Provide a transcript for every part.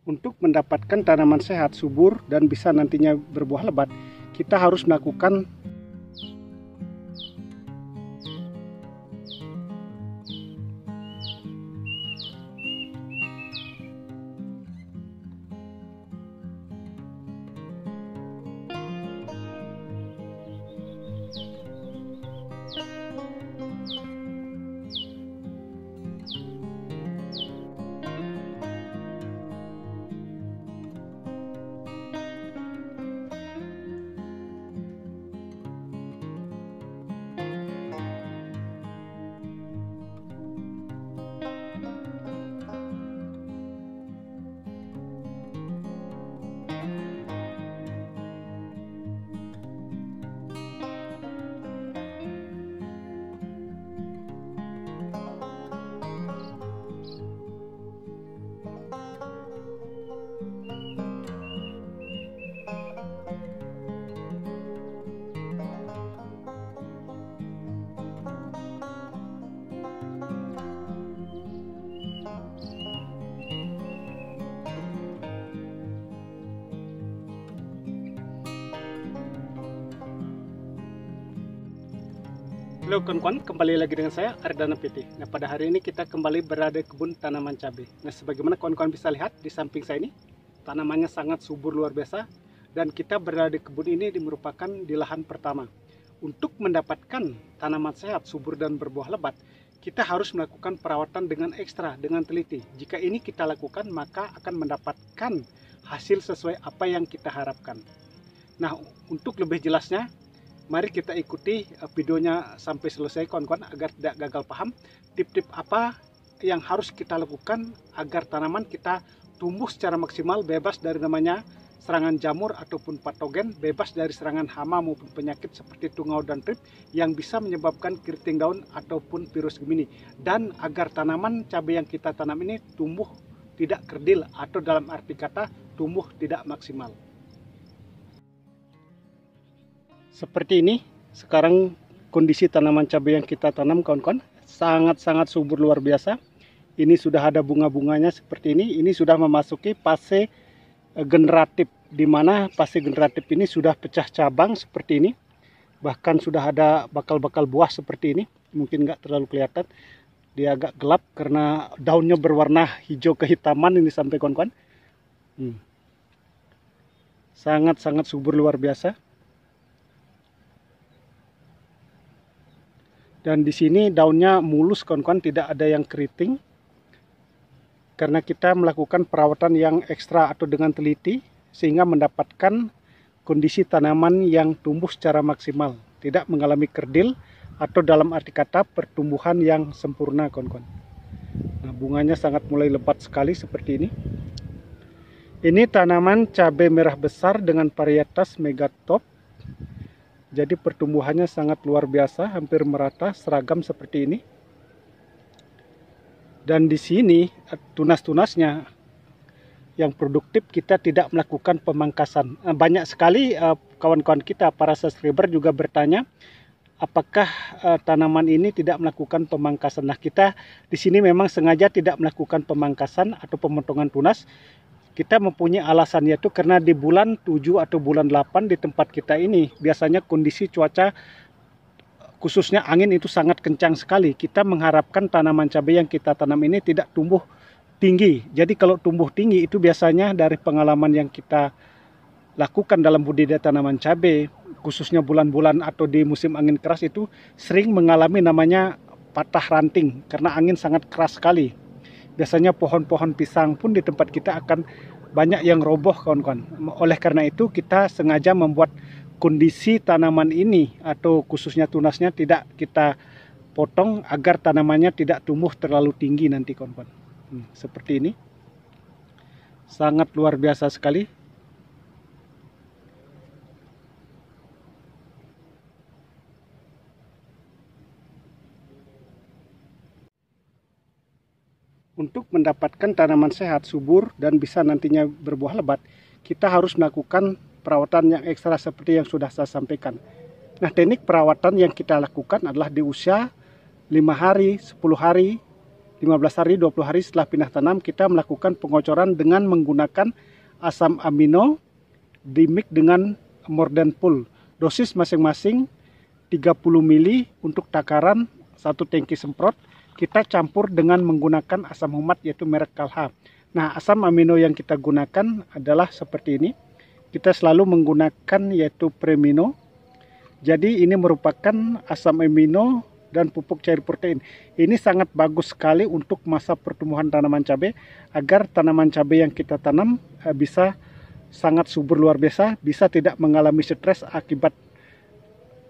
Untuk mendapatkan tanaman sehat, subur, dan bisa nantinya berbuah lebat, kita harus melakukan Halo kawan-kawan, kembali lagi dengan saya Ardana PT. Nah, pada hari ini kita kembali berada di kebun tanaman cabai. Nah, sebagaimana kawan-kawan bisa lihat di samping saya ini, tanamannya sangat subur luar biasa. Dan kita berada di kebun ini merupakan di lahan pertama. Untuk mendapatkan tanaman sehat, subur dan berbuah lebat, kita harus melakukan perawatan dengan ekstra, dengan teliti. Jika ini kita lakukan, maka akan mendapatkan hasil sesuai apa yang kita harapkan. Nah, untuk lebih jelasnya, mari kita ikuti videonya sampai selesai kawan-kawan agar tidak gagal paham tip-tip apa yang harus kita lakukan agar tanaman kita tumbuh secara maksimal, bebas dari namanya serangan jamur ataupun patogen, bebas dari serangan hama maupun penyakit seperti tungau dan trip yang bisa menyebabkan keriting daun ataupun virus Gemini, dan agar tanaman cabai yang kita tanam ini tumbuh tidak kerdil atau dalam arti kata tumbuh tidak maksimal. Seperti ini sekarang kondisi tanaman cabai yang kita tanam kawan-kawan, sangat-sangat subur luar biasa. Ini sudah ada bunga-bunganya seperti ini. Ini sudah memasuki fase generatif, di mana fase generatif ini sudah pecah cabang seperti ini. Bahkan sudah ada bakal-bakal buah seperti ini. Mungkin nggak terlalu kelihatan, dia agak gelap karena daunnya berwarna hijau kehitaman ini sampai kawan-kawan. Sangat-sangat subur luar biasa. Dan di sini daunnya mulus kawan-kawan, tidak ada yang keriting. Karena kita melakukan perawatan yang ekstra atau dengan teliti, sehingga mendapatkan kondisi tanaman yang tumbuh secara maksimal. Tidak mengalami kerdil atau dalam arti kata pertumbuhan yang sempurna kawan-kawan. Nah, bunganya sangat mulai lebat sekali seperti ini. Ini tanaman cabai merah besar dengan varietas Megatop. Jadi pertumbuhannya sangat luar biasa, hampir merata, seragam seperti ini. Dan di sini tunas-tunasnya yang produktif kita tidak melakukan pemangkasan. Banyak sekali kawan-kawan kita, para subscriber juga bertanya, apakah tanaman ini tidak melakukan pemangkasan. Nah, kita di sini memang sengaja tidak melakukan pemangkasan atau pemotongan tunas. Kita mempunyai alasan, yaitu karena di bulan 7 atau bulan 8 di tempat kita ini biasanya kondisi cuaca khususnya angin itu sangat kencang sekali. Kita mengharapkan tanaman cabai yang kita tanam ini tidak tumbuh tinggi. Jadi kalau tumbuh tinggi itu biasanya dari pengalaman yang kita lakukan dalam budidaya tanaman cabai, khususnya bulan-bulan atau di musim angin keras itu sering mengalami namanya patah ranting karena angin sangat keras sekali. Biasanya pohon-pohon pisang pun di tempat kita akan banyak yang roboh kawan-kawan. Oleh karena itu kita sengaja membuat kondisi tanaman ini atau khususnya tunasnya tidak kita potong agar tanamannya tidak tumbuh terlalu tinggi nanti kawan-kawan. Seperti ini. Sangat luar biasa sekali. Untuk mendapatkan tanaman sehat, subur, dan bisa nantinya berbuah lebat, kita harus melakukan perawatan yang ekstra seperti yang sudah saya sampaikan. Nah, teknik perawatan yang kita lakukan adalah di usia 5 hari, 10 hari, 15 hari, 20 hari setelah pindah tanam, kita melakukan pengocoran dengan menggunakan asam amino dimix dengan Mordenpul. Dosis masing-masing 30 mili untuk takaran 1 tangki semprot. Kita campur dengan menggunakan asam humat yaitu merek Kalha. Nah, asam amino yang kita gunakan adalah seperti ini. Kita selalu menggunakan yaitu Premino. Jadi ini merupakan asam amino dan pupuk cair protein. Ini sangat bagus sekali untuk masa pertumbuhan tanaman cabai agar tanaman cabai yang kita tanam bisa sangat subur luar biasa, bisa tidak mengalami stres akibat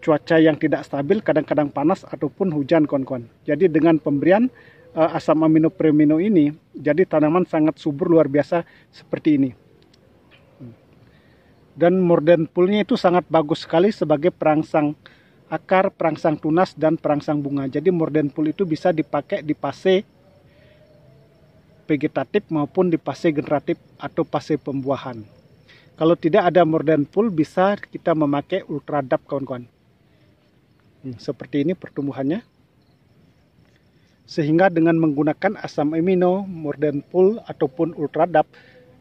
cuaca yang tidak stabil, kadang-kadang panas ataupun hujan kawan-kawan. Jadi dengan pemberian asam amino Premino ini, jadi tanaman sangat subur luar biasa seperti ini. Dan Mordenpulnya itu sangat bagus sekali sebagai perangsang akar, perangsang tunas, dan perangsang bunga. Jadi Mordenpul itu bisa dipakai di fase vegetatif maupun di fase generatif atau fase pembuahan. Kalau tidak ada Mordenpul, bisa kita memakai Ultradap kawan-kawan. Seperti ini pertumbuhannya. Sehingga dengan menggunakan asam amino, Mordenpul ataupun Ultradap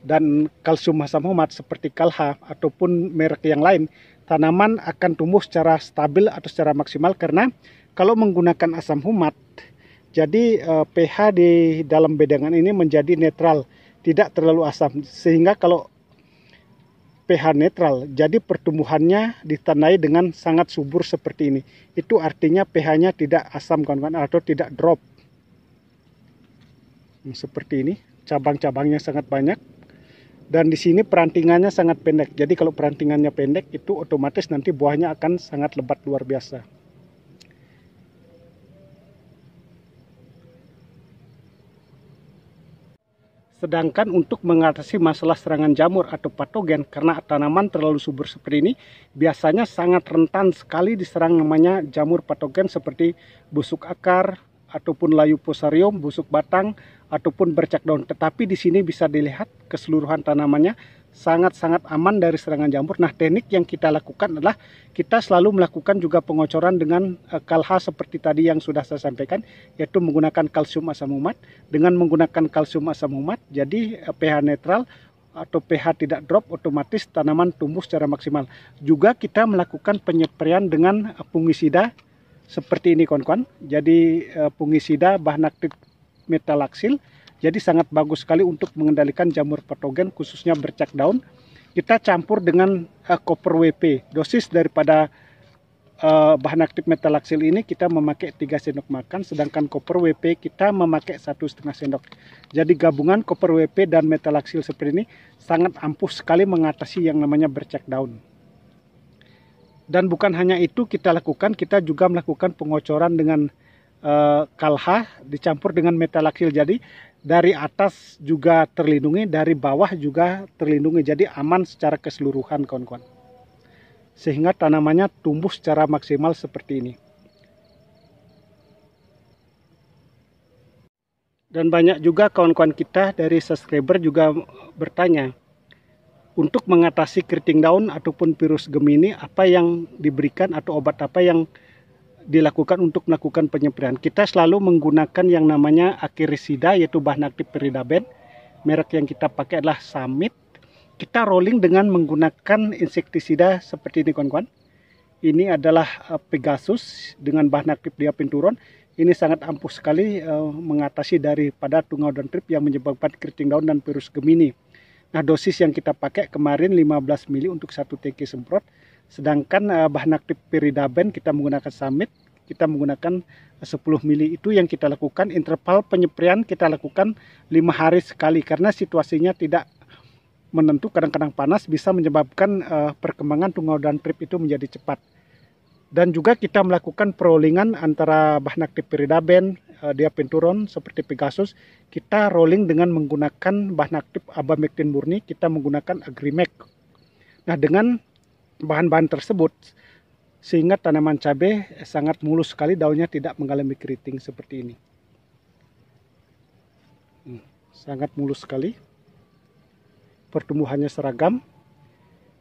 dan kalsium asam humat seperti Kalha ataupun merek yang lain, tanaman akan tumbuh secara stabil atau secara maksimal. Karena kalau menggunakan asam humat, jadi pH di dalam bedengan ini menjadi netral, tidak terlalu asam. Sehingga kalau pH netral, jadi pertumbuhannya ditandai dengan sangat subur seperti ini. Itu artinya pH-nya tidak asam kawan-kawan atau tidak drop. Seperti ini, cabang-cabangnya sangat banyak. Dan di sini perantingannya sangat pendek. Jadi kalau perantingannya pendek itu otomatis nanti buahnya akan sangat lebat luar biasa. Sedangkan untuk mengatasi masalah serangan jamur atau patogen karena tanaman terlalu subur seperti ini, biasanya sangat rentan sekali diserang namanya jamur patogen seperti busuk akar ataupun layu fusarium, busuk batang ataupun bercak daun. Tetapi di sini bisa dilihat keseluruhan tanamannya sangat-sangat aman dari serangan jamur. Nah, teknik yang kita lakukan adalah kita selalu melakukan juga pengocoran dengan Kalha seperti tadi yang sudah saya sampaikan, yaitu menggunakan kalsium asam humat. Dengan menggunakan kalsium asam humat, jadi pH netral atau pH tidak drop, otomatis tanaman tumbuh secara maksimal. Juga kita melakukan penyempraian dengan fungisida seperti ini kawan-kawan. Jadi fungisida bahan aktif metalaxyl. Jadi sangat bagus sekali untuk mengendalikan jamur patogen khususnya bercak daun. Kita campur dengan Copper WP. Dosis daripada bahan aktif metalaxyl ini kita memakai 3 sendok makan, sedangkan Copper WP kita memakai 1,5 sendok. Jadi gabungan Copper WP dan metalaxyl seperti ini sangat ampuh sekali mengatasi yang namanya bercak daun. Dan bukan hanya itu kita lakukan, kita juga melakukan pengocoran dengan Kalha dicampur dengan metalaxyl. Jadi dari atas juga terlindungi, dari bawah juga terlindungi. Jadi aman secara keseluruhan kawan-kawan. Sehingga tanamannya tumbuh secara maksimal seperti ini. Dan banyak juga kawan-kawan kita dari subscriber juga bertanya, untuk mengatasi keriting daun ataupun virus Gemini, apa yang diberikan atau obat apa yang dilakukan untuk melakukan penyempraian. Kita selalu menggunakan yang namanya Akerisida, yaitu bahan aktif Peridaben. Merek yang kita pakai adalah Summit. Kita rolling dengan menggunakan insektisida seperti ini kawan-kawan. Ini adalah Pegasus dengan bahan aktif diapenturon. Ini sangat ampuh sekali mengatasi daripada tungau dan trip yang menyebabkan keriting daun dan virus Gemini. Nah, dosis yang kita pakai kemarin 15 mili untuk 1 tangki semprot. Sedangkan bahan aktif Peridaben kita menggunakan Summit, kita menggunakan 10 mili. Itu yang kita lakukan. Interval penyempraian kita lakukan 5 hari sekali karena situasinya tidak menentu. Kadang-kadang panas bisa menyebabkan perkembangan tungau dan trip itu menjadi cepat. Dan juga kita melakukan perollingan antara bahan aktif Peridaben, diapenturon seperti Pegasus. Kita rolling dengan menggunakan bahan aktif Abamectin murni, kita menggunakan Agrimek. Nah, dengan bahan-bahan tersebut sehingga tanaman cabai sangat mulus sekali, daunnya tidak mengalami keriting seperti ini. Sangat mulus sekali, pertumbuhannya seragam.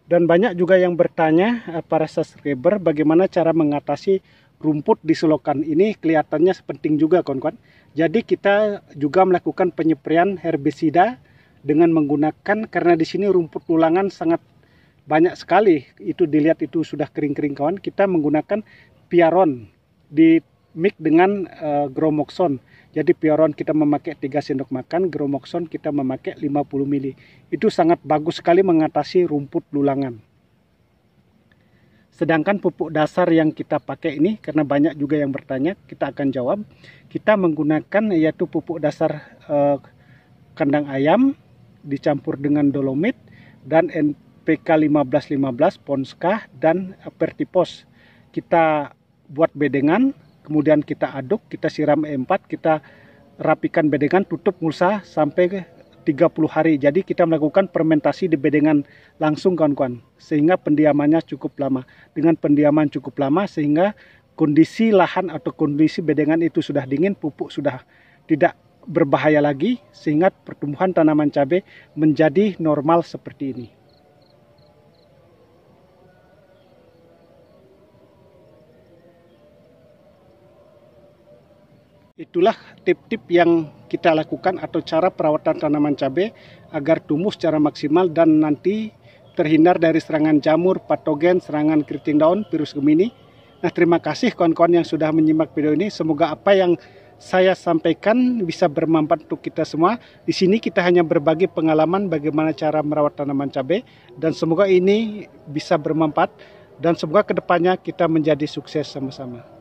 Dan banyak juga yang bertanya para subscriber bagaimana cara mengatasi rumput di selokan ini. Kelihatannya penting juga kawan-kawan. Jadi kita juga melakukan penyempraian herbisida dengan menggunakan, karena di sini rumput tulangan sangat banyak sekali, itu dilihat itu sudah kering-kering kawan, kita menggunakan Piaron di mix dengan Gromoxon. Jadi Piaron kita memakai 3 sendok makan, Gromoxon kita memakai 50 ml. Itu sangat bagus sekali mengatasi rumput tulangan. Sedangkan pupuk dasar yang kita pakai ini, karena banyak juga yang bertanya, kita akan jawab. Kita menggunakan yaitu pupuk dasar kandang ayam dicampur dengan dolomit dan NPK 1515, Ponska dan Pertipos. Kita buat bedengan, kemudian kita aduk, kita siram E4, kita rapikan bedengan, tutup mulsa sampai 30 hari. Jadi kita melakukan fermentasi di bedengan langsung kawan-kawan, sehingga pendiamannya cukup lama. Dengan pendiaman cukup lama sehingga kondisi lahan atau kondisi bedengan itu sudah dingin, pupuk sudah tidak berbahaya lagi, sehingga pertumbuhan tanaman cabai menjadi normal seperti ini. Itulah tip-tip yang kita lakukan atau cara perawatan tanaman cabai agar tumbuh secara maksimal dan nanti terhindar dari serangan jamur, patogen, serangan keriting daun, virus Gemini. Nah, terima kasih kawan-kawan yang sudah menyimak video ini. Semoga apa yang saya sampaikan bisa bermanfaat untuk kita semua. Di sini kita hanya berbagi pengalaman bagaimana cara merawat tanaman cabai, dan semoga ini bisa bermanfaat dan semoga kedepannya kita menjadi sukses sama-sama.